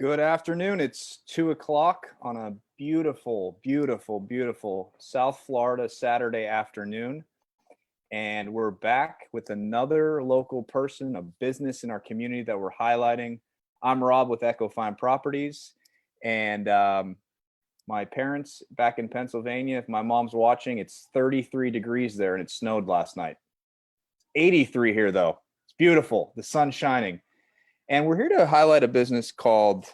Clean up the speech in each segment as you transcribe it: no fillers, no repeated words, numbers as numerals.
Good afternoon. It's 2 o'clock on a beautiful, beautiful, beautiful South Florida Saturday afternoon. And we're back with another local person, a business in our community that we're highlighting. I'm Rob with Echo Fine Properties. And my parents back in Pennsylvania, if my mom's watching, it's 33 degrees there and it snowed last night. 83 here, though. It's beautiful. The sun's shining. And we're here to highlight a business called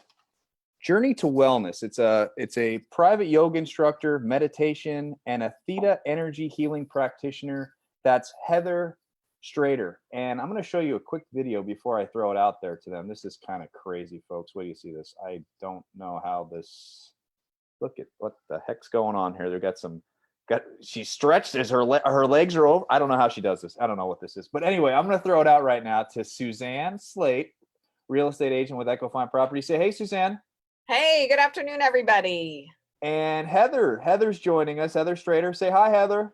Journey to Wellness. It's a private yoga instructor, meditation, and Atheta energy healing practitioner. That's Heather Strader. And I'm going to show you a quick video before I throw it out there to them. This is kind of crazy, folks. Wait till you see this. I don't know how this. Look at what the heck's going on here. They've got she's stretched as her legs are over. I don't know how she does this. I don't know what this is. But anyway, I'm going to throw it out right now to Suzanne Slate, real estate agent with Echo Fine Property. Say, hey, Suzanne. Hey, good afternoon, everybody. And Heather's joining us. Heather Strader. Say hi, Heather.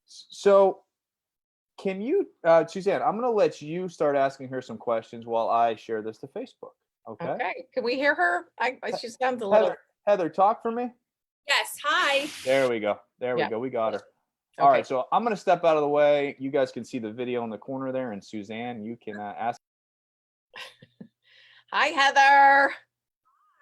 So can you, Suzanne, I'm going to let you start asking her some questions while I share this to Facebook. Okay. Can we hear her? She sounds a little. Heather, talk for me. Yes. Hi. There we go. We go. We got her. Okay. All right. So I'm going to step out of the way. You guys can see the video in the corner there. And Suzanne, you can ask. Hi, Heather.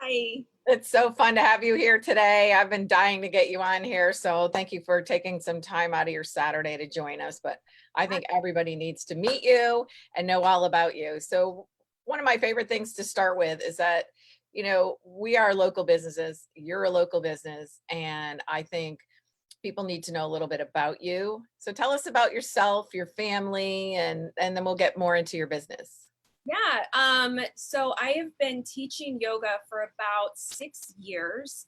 Hi. It's so fun to have you here today. I've been dying to get you on here. So thank you for taking some time out of your Saturday to join us. But I think everybody needs to meet you and know all about you. So one of my favorite things to start with is that, you know, we are local businesses. You're a local business. And I think people need to know a little bit about you. So tell us about yourself, your family, and then we'll get more into your business. Yeah. So I have been teaching yoga for about 6 years.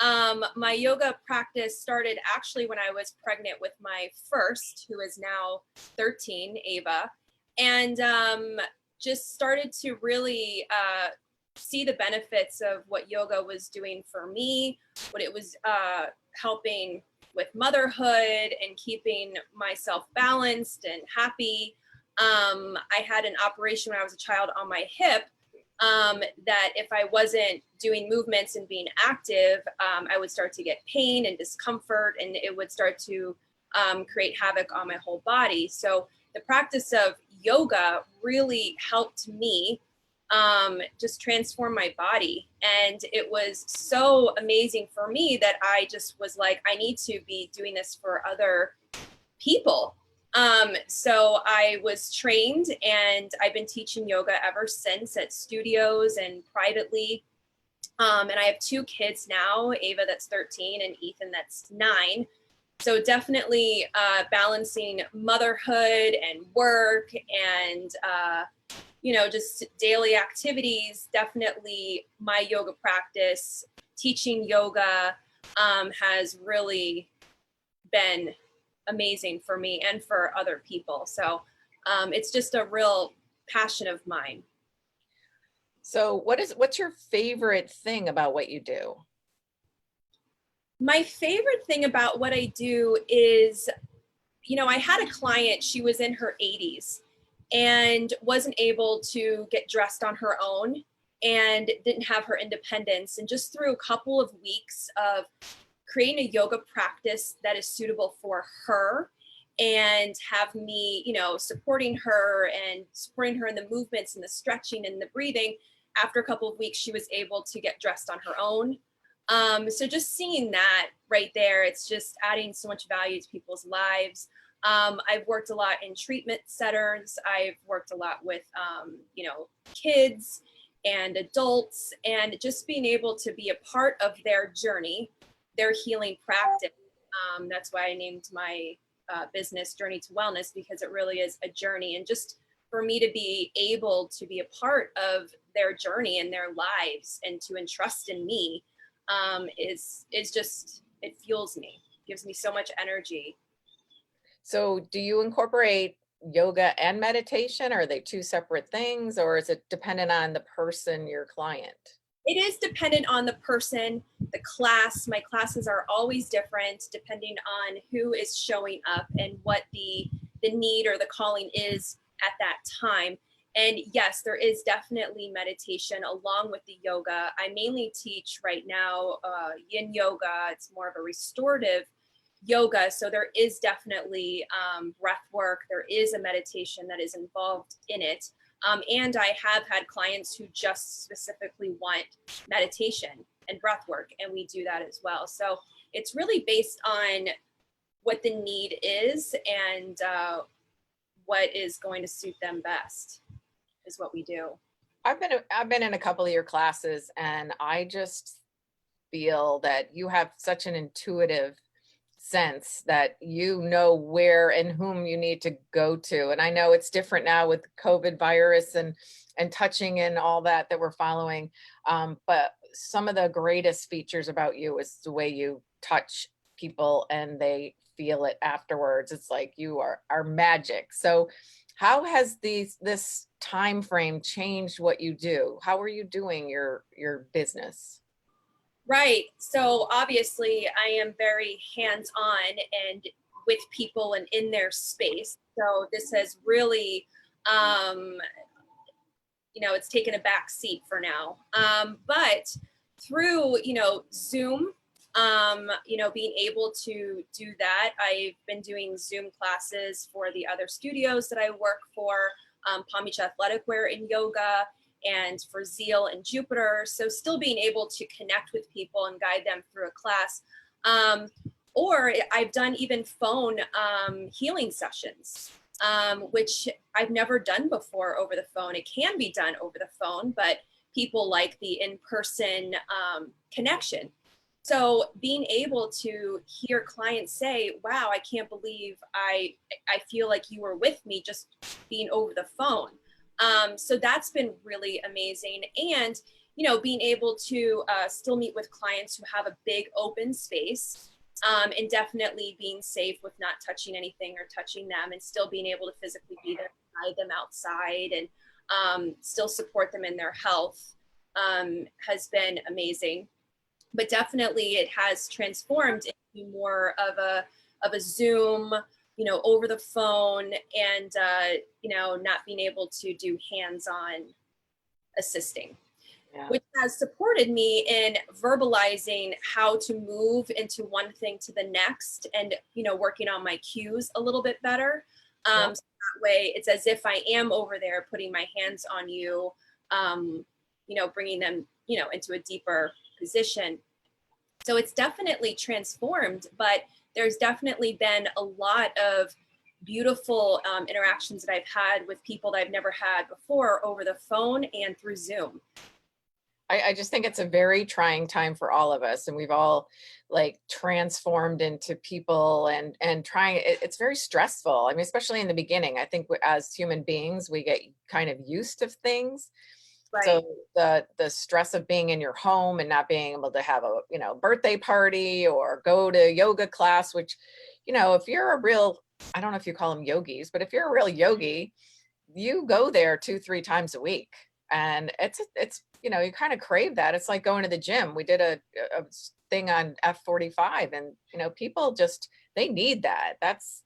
My yoga practice started actually when I was pregnant with my first, who is now 13, Ava, and just started to really see the benefits of what yoga was doing for me, what it was helping with motherhood and keeping myself balanced and happy. I had an operation when I was a child on my hip that if I wasn't doing movements and being active, I would start to get pain and discomfort, and it would start to create havoc on my whole body. So the practice of yoga really helped me just transform my body. And it was so amazing for me that I just was like, I need to be doing this for other people. So I was trained and I've been teaching yoga ever since at studios and privately. And I have 2 kids now, Ava that's 13 and Ethan that's 9. So definitely balancing motherhood and work and, just daily activities. Definitely my yoga practice, teaching yoga has really been amazing for me and for other people. So it's just a real passion of mine. So what's your favorite thing about what you do? My favorite thing about what I do is, I had a client, she was in her 80s and wasn't able to get dressed on her own and didn't have her independence. And just through a couple of weeks of creating a yoga practice that is suitable for her and have me, supporting her in the movements and the stretching and the breathing. After a couple of weeks, she was able to get dressed on her own. So just seeing that right there, it's just adding so much value to people's lives. I've worked a lot in treatment centers. I've worked a lot with, kids and adults, and just being able to be a part of their journey, their healing practice. That's why I named my business Journey to Wellness, because it really is a journey. And just for me to be able to be a part of their journey and their lives and to entrust in me is just, it fuels me, gives me so much energy. So do you incorporate yoga and meditation? Are they 2 separate things, or is it dependent on the person, your client? It is dependent on the person, the class. My classes are always different depending on who is showing up and what the need or the calling is at that time. And yes, there is definitely meditation along with the yoga. I mainly teach right now yin yoga. It's more of a restorative yoga. So there is definitely breath work. There is a meditation that is involved in it. And I have had clients who just specifically want meditation and breath work, and we do that as well. So it's really based on what the need is and what is going to suit them best is what we do. I've been in a couple of your classes, and I just feel that you have such an intuitive sense that you know where and whom you need to go to. And I know it's different now with COVID virus and touching and all that we're following. But some of the greatest features about you is the way you touch people and they feel it afterwards. It's like you are magic. So how has this time frame changed what you do? How are you doing your business? Right. So obviously I am very hands-on and with people and in their space. So this has really, it's taken a back seat for now. But through, Zoom, being able to do that, I've been doing Zoom classes for the other studios that I work for, Palm Beach Athletic Wear in yoga, and for Zeal and Jupiter. So still being able to connect with people and guide them through a class. Or I've done even phone healing sessions, which I've never done before over the phone. It can be done over the phone, but people like the in-person connection. So being able to hear clients say, wow, I can't believe I feel like you were with me just being over the phone. So that's been really amazing. And, being able to still meet with clients who have a big open space, and definitely being safe with not touching anything or touching them, and still being able to physically be there, guide them outside, and still support them in their health has been amazing. But definitely it has transformed into more of a Zoom, over the phone, and not being able to do hands-on assisting, Yeah. which has supported me in verbalizing how to move into one thing to the next, and working on my cues a little bit better. Yeah. So that way it's as if I am over there putting my hands on you, bringing them into a deeper position. So it's definitely transformed, but there's definitely been a lot of beautiful interactions that I've had with people that I've never had before over the phone and through Zoom. I just think it's a very trying time for all of us, and we've all like transformed into people and trying it's very stressful. I mean, especially in the beginning. I think as human beings we get kind of used to things. Right. So the stress of being in your home and not being able to have a birthday party or go to yoga class, which if you're a real, I don't know if you call them yogis, but if you're a real yogi, you go there 2-3 times a week, and it's you kind of crave that. It's like going to the gym. We did a thing on F45, and people just, they need that. It's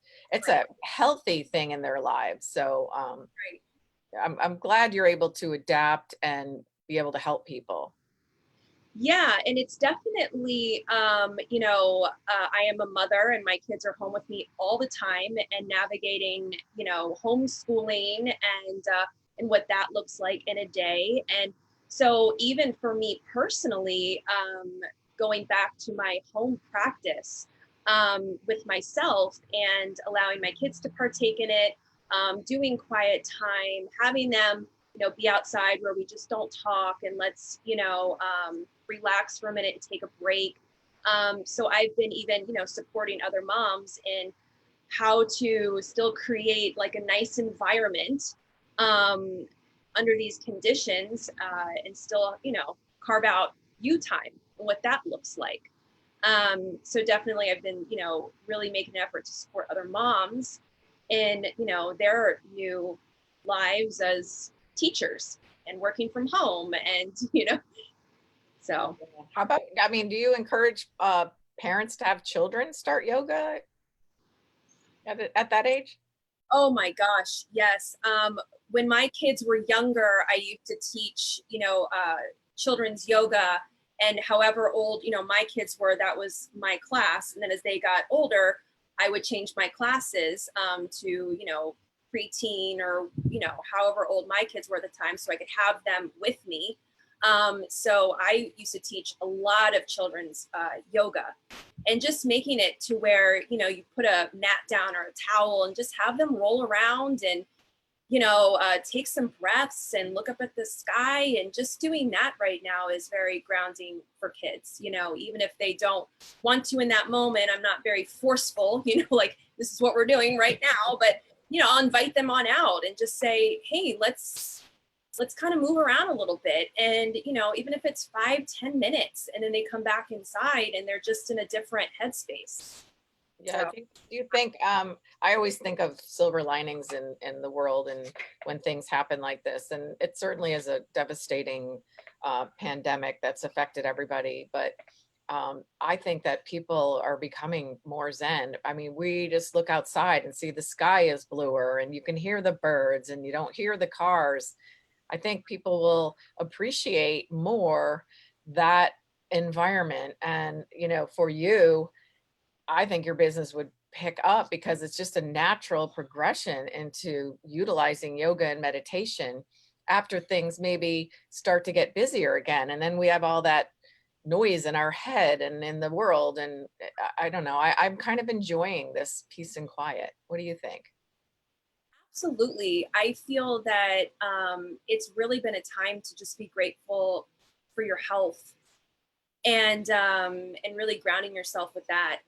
Right. a healthy thing in their lives. So Right. I'm glad you're able to adapt and be able to help people. Yeah, and it's definitely, I am a mother and my kids are home with me all the time, and navigating, homeschooling and what that looks like in a day. And so even for me personally, going back to my home practice with myself and allowing my kids to partake in it, doing quiet time, having them be outside where we just don't talk, and let's, relax for a minute and take a break. So I've been even, supporting other moms in how to still create like a nice environment under these conditions, and still, carve out you time and what that looks like. So definitely I've been, really making an effort to support other moms in, their new lives as teachers and working from home, and so How about, I mean, do you encourage parents to have children start yoga at that age? Oh my gosh, yes. When my kids were younger, I used to teach, children's yoga, and however old, my kids were, that was my class. And then as they got older, I would change my classes to, preteen or, however old my kids were at the time, so I could have them with me. So I used to teach a lot of children's yoga, and just making it to where, you put a mat down or a towel and just have them roll around and, take some breaths and look up at the sky. And just doing that right now is very grounding for kids, even if they don't want to in that moment. I'm not very forceful, like this is what we're doing right now, but, I'll invite them on out and just say, hey, let's kind of move around a little bit. And, even if it's 5-10 minutes, and then they come back inside and they're just in a different headspace. Yeah. So, Do you think, I always think of silver linings in the world and when things happen like this, and it certainly is a devastating pandemic that's affected everybody. But I think that people are becoming more zen. I mean, we just look outside and see the sky is bluer and you can hear the birds and you don't hear the cars. I think people will appreciate more that environment. And, for you, I think your business would pick up because it's just a natural progression into utilizing yoga and meditation after things maybe start to get busier again. And then we have all that noise in our head and in the world. And I don't know, I'm kind of enjoying this peace and quiet. What do you think? absolutely. I feel that it's really been a time to just be grateful for your health, and really grounding yourself with that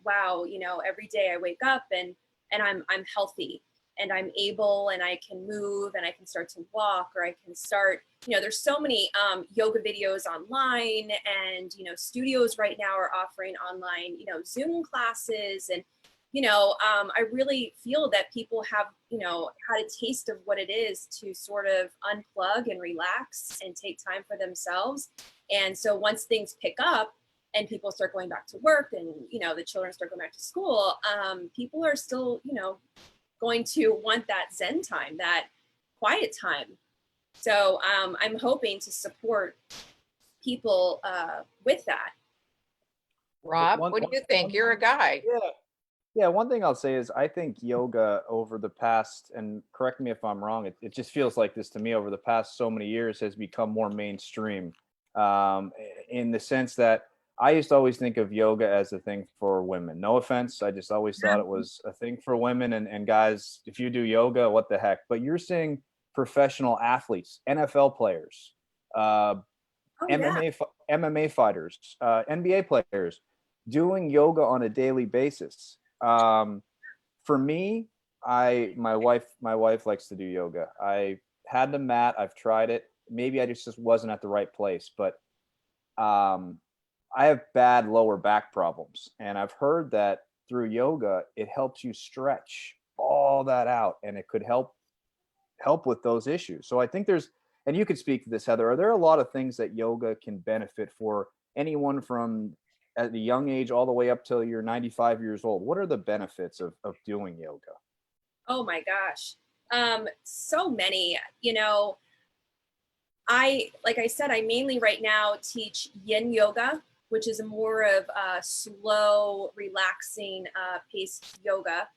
wow, every day I wake up and I'm healthy, and I'm able, and I can move, and I can start to walk, or I can start, there's so many yoga videos online, and studios right now are offering online Zoom classes. And I really feel that people have had a taste of what it is to sort of unplug and relax and take time for themselves. And so once things pick up and people start going back to work, and the children start going back to school, people are still going to want that zen time, that quiet time. So I'm hoping to support people with that. Rob, what do you think? You're a guy. Yeah. Yeah, one thing I'll say is I think yoga over the past, and correct me if I'm wrong, it just feels like this to me, over the past so many years has become more mainstream, in the sense that I used to always think of yoga as a thing for women. No offense, I just always thought it was a thing for women, and guys, if you do yoga, what the heck? But you're seeing professional athletes, NFL players, Oh yeah. MMA fighters, NBA players doing yoga on a daily basis. For me, my wife likes to do yoga. I had the mat, I've tried it. Maybe I just wasn't at the right place, but I have bad lower back problems, and I've heard that through yoga it helps you stretch all that out, and it could help with those issues. So I think there's, and you could speak to this, Heather, are there a lot of things that yoga can benefit for anyone from at the young age all the way up till you're 95 years old? What are the benefits of doing yoga? Oh my gosh. So many, like I said, I mainly right now teach yin yoga, which is more of a slow, relaxing, paced yoga,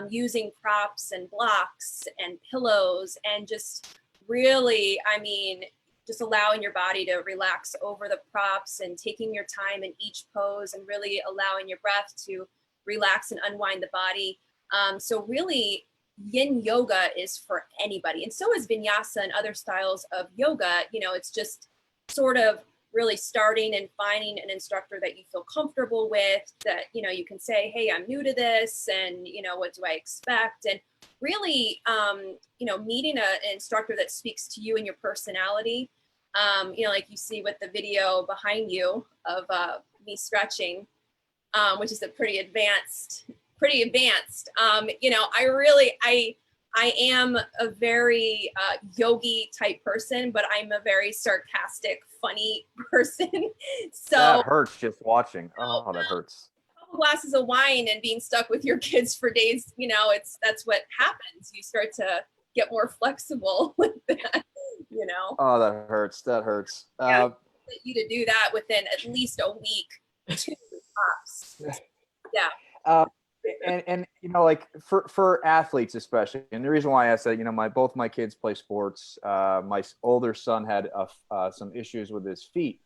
using props and blocks and pillows, and just really, just allowing your body to relax over the props and taking your time in each pose and really allowing your breath to relax and unwind the body. So really, yin yoga is for anybody. And so is vinyasa and other styles of yoga. It's just sort of really starting and finding an instructor that you feel comfortable with, that, you can say, hey, I'm new to this, and, what do I expect? And really, meeting an instructor that speaks to you and your personality, like you see with the video behind you of me stretching, which is a pretty advanced. I am a very yogi type person, but I'm a very sarcastic, funny person. So That hurts just watching. Oh, that hurts. glasses of wine and being stuck with your kids for days, that's what happens. You start to get more flexible with that. Oh, that hurts. That hurts. Yeah, you to do that within at least a week, 2 tops. Yeah. And like for athletes especially, and the reason why I said, both my kids play sports. My older son had some issues with his feet,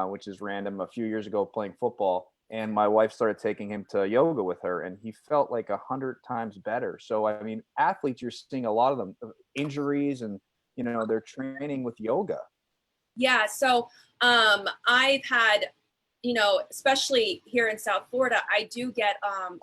which is random, a few years ago playing football, and my wife started taking him to yoga with her, and he felt like 100 times better. So I mean, athletes, you're seeing a lot of them injuries, and they're training with yoga. Yeah. So I've had, especially here in South Florida, I do get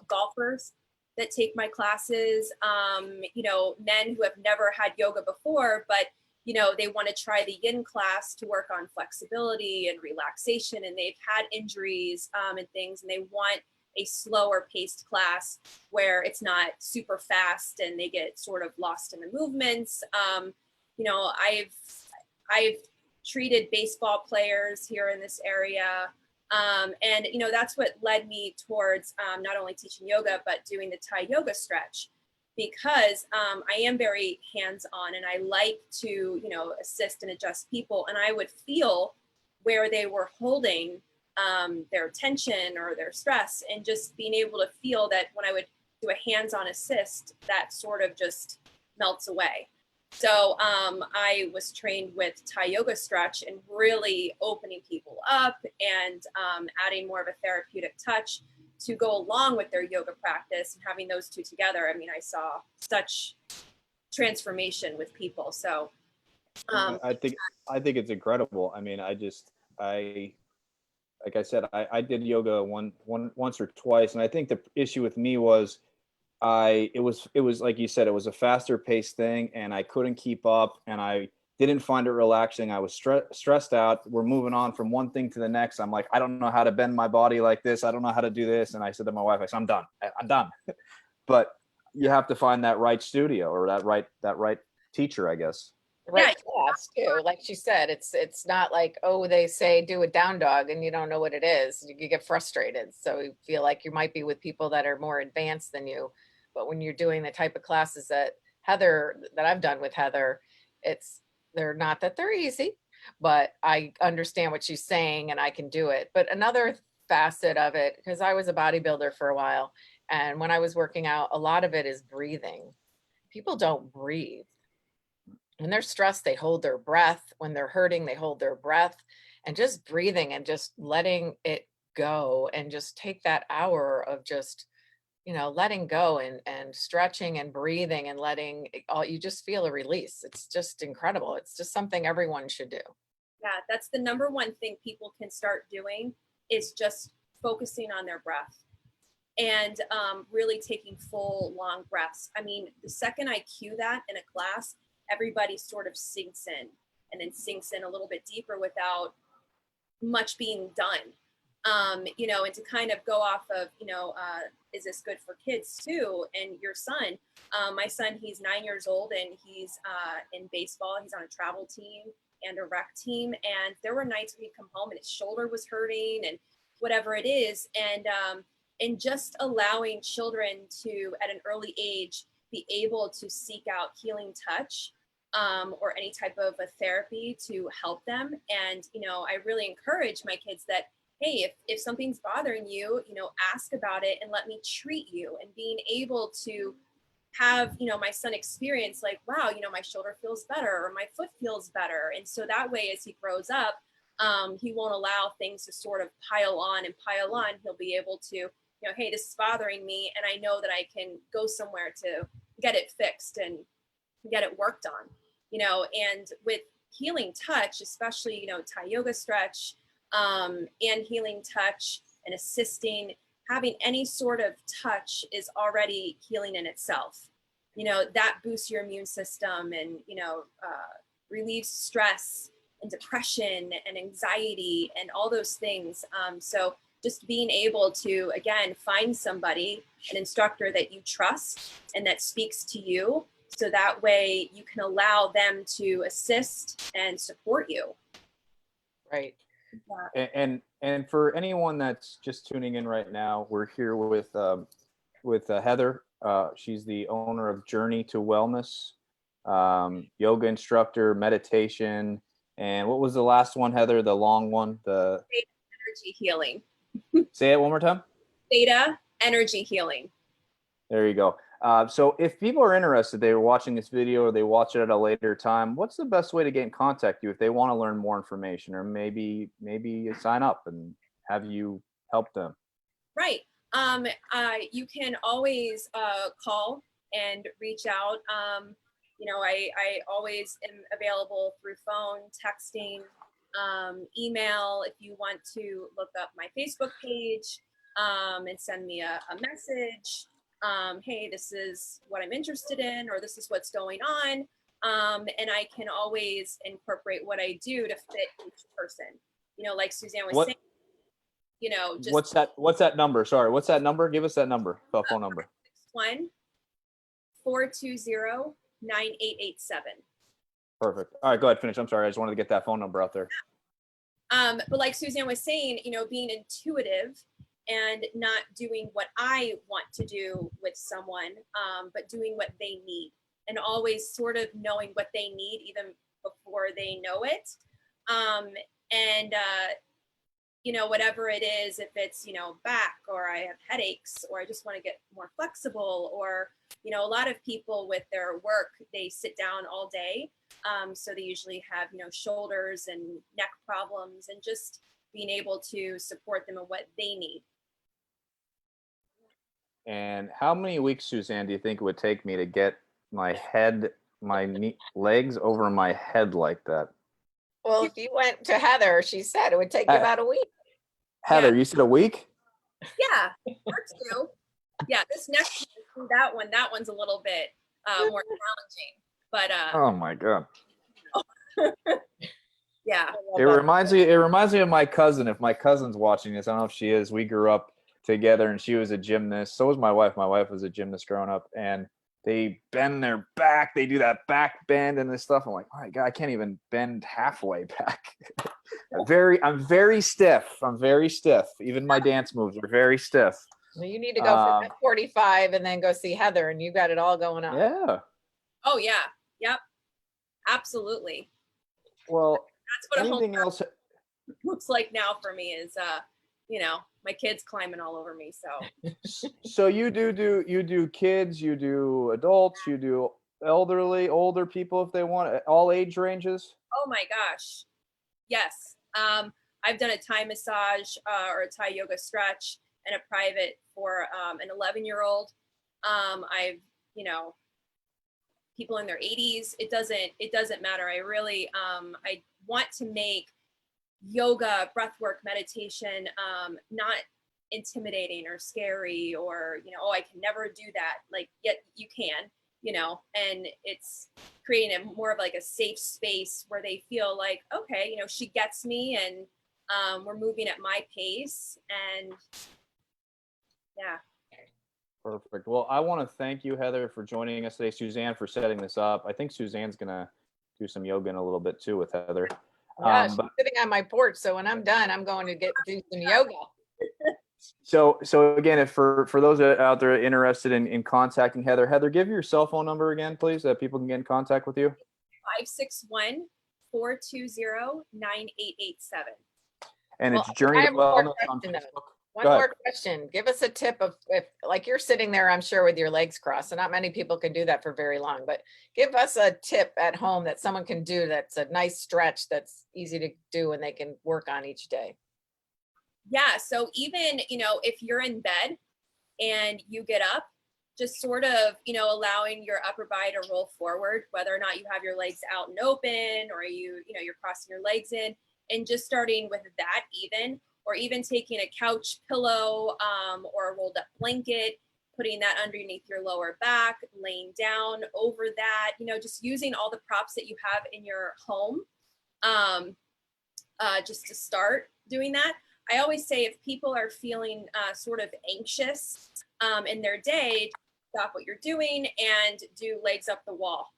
golfers that take my classes, men who have never had yoga before, but, they want to try the yin class to work on flexibility and relaxation, and they've had injuries and things, and they want a slower paced class where it's not super fast and they get sort of lost in the movements. I've treated baseball players here in this area. And that's what led me towards not only teaching yoga, but doing the Thai yoga stretch, because I am very hands-on and I like to, assist and adjust people. And I would feel where they were holding their tension or their stress, and just being able to feel that when I would do a hands-on assist, that sort of just melts away. So I was trained with Thai yoga stretch and really opening people up and adding more of a therapeutic touch to go along with their yoga practice, and having those two together. I mean, I saw such transformation with people. So I think it's incredible. I mean, like I said, I did yoga once or twice, and I think the issue with me was it was like you said, it was a faster paced thing, and I couldn't keep up, and I didn't find it relaxing. I was stressed out. We're moving on from one thing to the next. I'm like, I don't know how to bend my body like this. I don't know how to do this. And I said to my wife, I said, I'm done. I'm done. But you have to find that right studio or that right teacher, I guess. The right class too. Like she said, it's not like, oh, they say do a down dog and you don't know what it is. You get frustrated. So you feel like you might be with people that are more advanced than you. But when you're doing the type of classes that I've done with Heather, they're not that they're easy, but I understand what she's saying and I can do it. But another facet of it, because I was a bodybuilder for a while, and when I was working out, a lot of it is breathing. People don't breathe. When they're stressed, they hold their breath. When they're hurting, they hold their breath. And just breathing and just letting it go, and just take that hour of just, letting go and stretching and breathing and letting you just feel a release. It's just incredible. It's just something everyone should do. Yeah, that's the number one thing people can start doing, is just focusing on their breath and really taking full long breaths. I mean, the second I cue that in a class, everybody sort of sinks in, and then sinks in a little bit deeper without much being done. And to kind of go off of, is this good for kids too? And your son, my son, he's 9 years old, and he's in baseball. He's on a travel team and a rec team. And there were nights where he'd come home and his shoulder was hurting and whatever it is. And just allowing children to, at an early age, be able to seek out healing touch or any type of a therapy to help them. And, I really encourage my kids that, hey, if something's bothering you, ask about it and let me treat you. And being able to have, my son experience like, wow, my shoulder feels better or my foot feels better. And so that way, as he grows up, he won't allow things to sort of pile on. He'll be able to, hey, this is bothering me, and I know that I can go somewhere to get it fixed and get it worked on, and with healing touch, especially, Thai yoga stretch and healing touch and assisting, having any sort of touch is already healing in itself. That boosts your immune system and, relieves stress and depression and anxiety and all those things. So just being able to, again, find somebody, an instructor that you trust and that speaks to you, so that way you can allow them to assist and support you. Right. And for anyone that's just tuning in right now, we're here with Heather. She's the owner of Journey to Wellness, yoga instructor, meditation, and what was the last one, Heather? The long one. The Energy healing. Say it one more time. Theta energy healing. There you go. So if people are interested, they were watching this video or they watch it at a later time, what's the best way to get in contact with you if they want to learn more information, or maybe sign up and have you help them? Right. You can always call and reach out. I always am available through phone, texting, email. If you want to look up my Facebook page and send me a message. Hey, this is what I'm interested in, or this is what's going on. And I can always incorporate what I do to fit each person. Like Suzanne was saying, just what's that number? Sorry, what's that number? Give us that number, phone number. 1-420-9887. Perfect. All right, go ahead, finish. I'm sorry. I just wanted to get that phone number out there. But like Suzanne was saying, being intuitive and not doing what I want to do with someone, but doing what they need, and always sort of knowing what they need even before they know it. Whatever it is, if it's, back, or I have headaches, or I just want to get more flexible, or, a lot of people with their work, they sit down all day. So they usually have, shoulders and neck problems, and just being able to support them in what they need. And how many weeks, Suzanne, do you think it would take me to get my legs over my head like that? Well, if you went to Heather, she said it would take you about a week. Heather, Yeah. You said a week? Yeah, or two. Yeah, this next one, that one's a little bit more challenging. But oh my God. Yeah. It reminds me of my cousin. If my cousin's watching this, I don't know if she is. We grew up together and she was a gymnast. So was my wife. My wife was a gymnast growing up, and they bend their back. They do that back bend and this stuff. I'm like, oh my God, I can't even bend halfway back. I'm very stiff. Even my dance moves are very stiff. Well, you need to go for 45 and then go see Heather, and you got it all going on. Yeah. Oh yeah. Yep. Absolutely. Well, that's what anything else looks like now for me is my kids climbing all over me. So you do kids, you do adults, you do older people if they want, all age ranges? Oh my gosh. Yes. I've done a Thai massage or a Thai yoga stretch and a private for an 11-year-old. I've, people in their 80s. It doesn't matter. I really, I want to make yoga, breathwork, meditation, not intimidating or scary, or, I can never do that. Like, yet you can, and it's creating more of like a safe space where they feel like, okay, she gets me, and we're moving at my pace, and yeah. Perfect. Well, I want to thank you, Heather, for joining us today. Suzanne, for setting this up. I think Suzanne's gonna do some yoga in a little bit too with Heather. Yeah, she's sitting on my porch, so when I'm done, I'm going to do some yoga. So again, if for those out there interested in contacting Heather, give your cell phone number again, please, that people can get in contact with you. 561-420-9887. And it's Journey to Wellness on Facebook. One more question. Give us a tip of, if like you're sitting there, I'm sure, with your legs crossed, and not many people can do that for very long, but give us a tip at home that someone can do that's a nice stretch that's easy to do and they can work on each day. Yeah. So even, if you're in bed and you get up, just sort of, allowing your upper body to roll forward, whether or not you have your legs out and open, or you're crossing your legs in, and just starting with that even. Or even taking a couch pillow or a rolled up blanket, putting that underneath your lower back, laying down over that, just using all the props that you have in your home just to start doing that. I always say, if people are feeling sort of anxious in their day, stop what you're doing and do legs up the wall.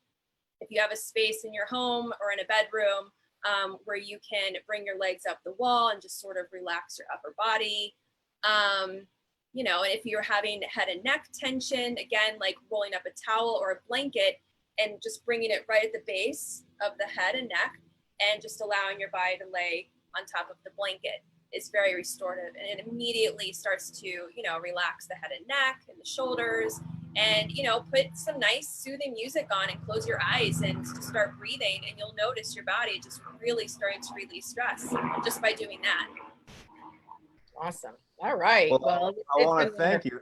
If you have a space in your home or in a bedroom, where you can bring your legs up the wall and just sort of relax your upper body. You know, and if you're having head and neck tension, again, like rolling up a towel or a blanket and just bringing it right at the base of the head and neck and just allowing your body to lay on top of the blanket is very restorative, and it immediately starts to, you know, relax the head and neck and the shoulders, and, you know, put some nice soothing music on and close your eyes and just start breathing, and you'll notice your body just really starting to release stress just by doing that. Awesome. All right. Well, I want to thank you.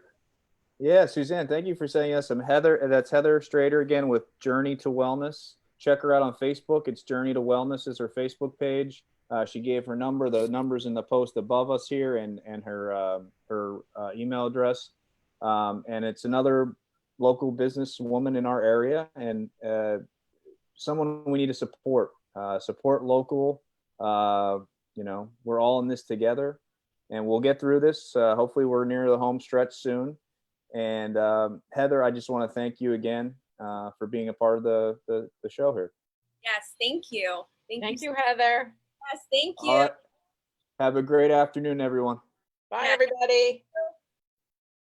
Yeah, Suzanne, thank you for sending us some Heather. That's Heather Strader again with Journey to Wellness. Check her out on Facebook. It's Journey to Wellness is her Facebook page. She gave her number. The number's in the post above us here, and her email address. And it's another local business woman in our area, and someone we need to support. Support local. You know, we're all in this together, and we'll get through this. Hopefully, we're near the home stretch soon. And Heather, I just want to thank you again for being a part of the show here. Yes, thank you. Thank you, Heather. Yes, thank you. All right. Have a great afternoon, everyone. Bye, everybody.